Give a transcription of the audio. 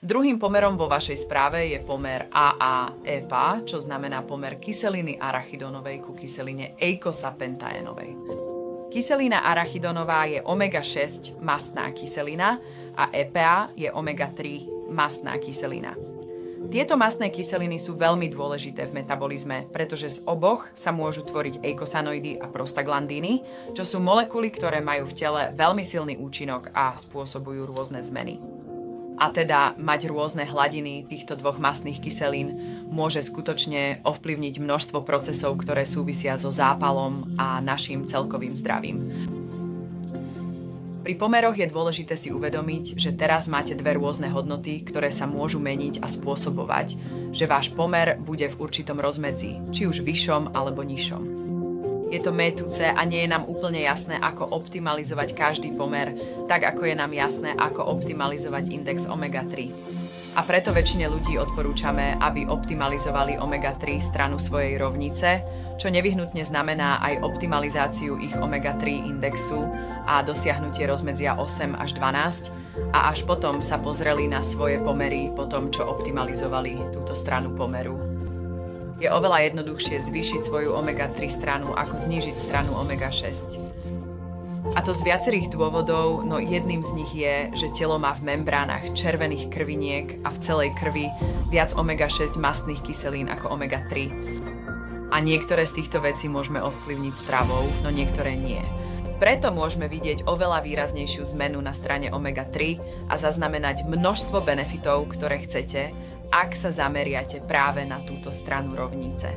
Druhým pomerom vo vašej správe je pomer AA-EPA, čo znamená pomer kyseliny arachidonovej ku kyseline eikosapentaénovej. Kyselina arachidonová je omega-6 mastná kyselina a EPA je omega-3 mastná kyselina. Tieto mastné kyseliny sú veľmi dôležité v metabolizme, pretože z oboch sa môžu tvoriť eikosanoidy a prostaglandíny, čo sú molekuly, ktoré majú v tele veľmi silný účinok a spôsobujú rôzne zmeny. A teda mať rôzne hladiny týchto dvoch mastných kyselín môže skutočne ovplyvniť množstvo procesov, ktoré súvisia so zápalom a našim celkovým zdravím. Pri pomeroch je dôležité si uvedomiť, že teraz máte dve rôzne hodnoty, ktoré sa môžu meniť a spôsobovať, že váš pomer bude v určitom rozmedzi, či už vyššom alebo nižšom. Je to mätúce a nie je nám úplne jasné, ako optimalizovať každý pomer, tak ako je nám jasné, ako optimalizovať index omega-3. A preto väčšine ľudí odporúčame, aby optimalizovali omega-3 stranu svojej rovnice, čo nevyhnutne znamená aj optimalizáciu ich omega-3 indexu a dosiahnutie rozmedzia 8 až 12 a až potom sa pozreli na svoje pomery po tom, čo optimalizovali túto stranu pomeru. Je oveľa jednoduchšie zvýšiť svoju omega-3 stranu, ako znížiť stranu omega-6. A to z viacerých dôvodov, no jedným z nich je, že telo má v membránach červených krviniek a v celej krvi viac omega-6 mastných kyselín ako omega-3. A niektoré z týchto vecí môžeme ovplyvniť stravou, no niektoré nie. Preto môžeme vidieť oveľa výraznejšiu zmenu na strane omega-3 a zaznamenať množstvo benefitov, ktoré chcete, ak sa zameriate práve na túto stranu rovnice.